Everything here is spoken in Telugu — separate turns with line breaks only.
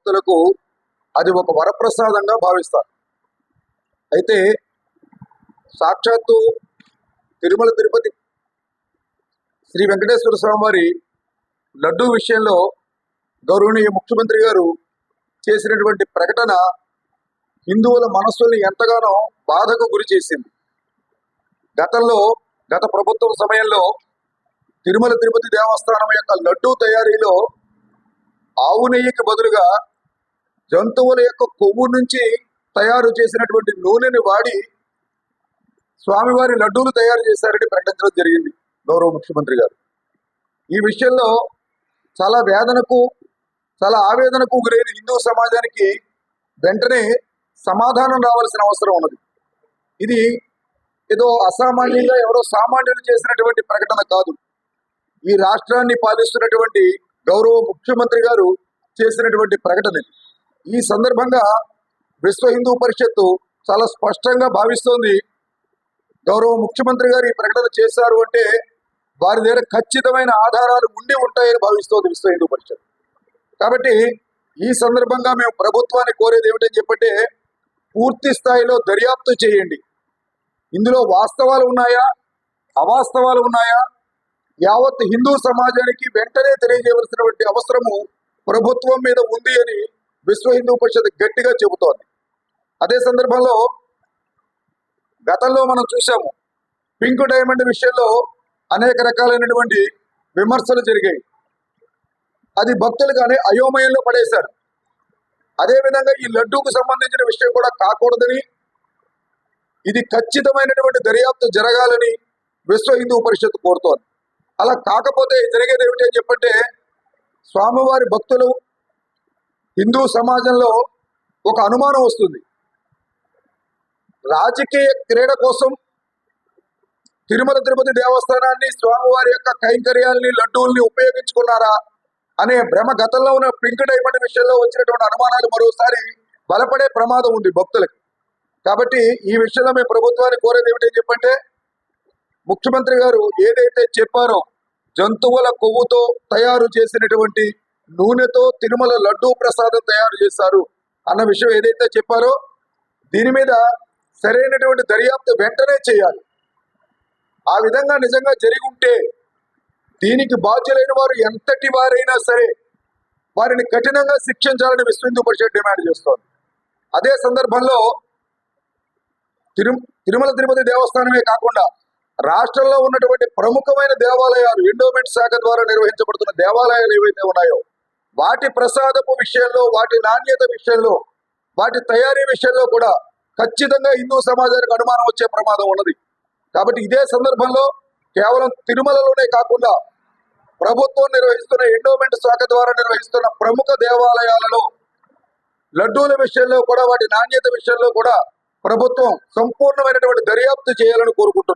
భక్తులకు అది ఒక వరప్రసాదంగా భావిస్తారు. అయితే సాక్షాత్తు తిరుమల తిరుపతి శ్రీ వెంకటేశ్వర స్వామి వారి లడ్డూ విషయంలో గౌరవనీయ ముఖ్యమంత్రి గారు చేసినటువంటి ప్రకటన హిందువుల మనస్సుల్ని ఎంతగానో బాధకు గురి చేసింది. గత ప్రభుత్వం సమయంలో తిరుమల తిరుపతి దేవస్థానం యొక్క లడ్డూ తయారీలో ఆవు నెయ్యికి బదులుగా జంతువుల యొక్క కొవ్వు నుంచి తయారు చేసినటువంటి నూనెని వాడి స్వామివారి లడ్డూలు తయారు చేశారని ప్రకటించడం జరిగింది గౌరవ ముఖ్యమంత్రి గారు. ఈ విషయంలో చాలా ఆవేదనకు గురైన హిందూ సమాజానికి వెంటనే సమాధానం రావాల్సిన అవసరం ఉన్నది. ఇది ఏదో అసామాన్యంగా ఎవరో సామాన్యులు చేసినటువంటి ప్రకటన కాదు. ఈ రాష్ట్రాన్ని పాలిస్తున్నటువంటి గౌరవ ముఖ్యమంత్రి గారు చేసినటువంటి ప్రకటన. ఈ సందర్భంగా విశ్వ హిందూ పరిషత్తు చాలా స్పష్టంగా భావిస్తోంది, గౌరవ ముఖ్యమంత్రి గారు ఈ ప్రకటన చేశారు అంటే వారి దగ్గర ఖచ్చితమైన ఆధారాలు ఉండి ఉంటాయని భావిస్తోంది విశ్వ హిందూ పరిషత్. కాబట్టి ఈ సందర్భంగా మేము ప్రభుత్వాన్ని కోరేది ఏమిటని చెప్పంటే, పూర్తి స్థాయిలో దర్యాప్తు చేయండి. ఇందులో వాస్తవాలు ఉన్నాయా, అవాస్తవాలు ఉన్నాయా, యావత్ హిందూ సమాజానికి వెంటనే తెలియజేయవలసినటువంటి అవసరము ప్రభుత్వం మీద ఉంది అని విశ్వ హిందూ పరిషత్ గట్టిగా చెబుతోంది. అదే సందర్భంలో గతంలో మనం చూసాము, పింక్ డైమండ్ విషయంలో అనేక రకాలైనటువంటి విమర్శలు జరిగాయి. అది భక్తులుగానే అయోమయంలో పడేశారు. అదేవిధంగా ఈ లడ్డూకు సంబంధించిన విషయం కూడా కాకూడదని, ఇది ఖచ్చితమైనటువంటి దర్యాప్తు జరగాలని విశ్వ హిందూ పరిషత్ కోరుతోంది. అలా కాకపోతే జరిగేది ఏమిటి అని చెప్పంటే, స్వామివారి భక్తులు హిందూ సమాజంలో ఒక అనుమానం వస్తుంది. రాజకీయ క్రీడ కోసం తిరుమల తిరుపతి దేవస్థానాన్ని, స్వామివారి యొక్క కైంకర్యాలని, లడ్డూల్ని ఉపయోగించుకున్నారా అనే భ్రమ గతంలో ఉన్న పింక్ డైమండ్ విషయంలో వచ్చినటువంటి అనుమానాలు మరోసారి బలపడే ప్రమాదం ఉంది భక్తులకి. కాబట్టి ఈ విషయంలో మేము ప్రభుత్వాన్ని కోరేది ఏమిటని చెప్పంటే, ముఖ్యమంత్రి గారు ఏదైతే చెప్పారో, జంతువుల కొవ్వుతో తయారు చేసినటువంటి నూనెతో తిరుమల లడ్డూ ప్రసాదం తయారు చేశారు అన్న విషయం ఏదైతే చెప్పారో, దీని మీద సరైనటువంటి దర్యాప్తు వెంటనే చేయాలి. ఆ విధంగా నిజంగా జరిగి ఉంటే దీనికి బాధ్యులైన వారు ఎంతటి వారైనా సరే వారిని కఠినంగా శిక్షించాలని విశ్వ హిందూ పరిషత్ డిమాండ్ చేస్తోంది. అదే సందర్భంలో తిరుమల తిరుపతి దేవస్థానమే కాకుండా రాష్ట్రంలో ఉన్నటువంటి ప్రముఖమైన దేవాలయాలు, ఎండోమెంట్ శాఖ ద్వారా నిర్వహించబడుతున్న దేవాలయాలు ఏవైతే ఉన్నాయో వాటి ప్రసాదపు విషయంలో, వాటి నాణ్యత విషయంలో, వాటి తయారీ విషయంలో కూడా ఖచ్చితంగా హిందూ సమాజానికి అనుమానం వచ్చే ప్రమాదం ఉన్నది. కాబట్టి ఇదే సందర్భంలో కేవలం తిరుమలలోనే కాకుండా ప్రభుత్వం నిర్వహిస్తున్న ఎండోమెంట్ శాఖ ద్వారా నిర్వహిస్తున్న ప్రముఖ దేవాలయాలలో లడ్డూల విషయంలో కూడా, వాటి నాణ్యత విషయంలో కూడా ప్రభుత్వం సంపూర్ణమైనటువంటి దర్యాప్తు చేయాలని కోరుకుంటున్నాం.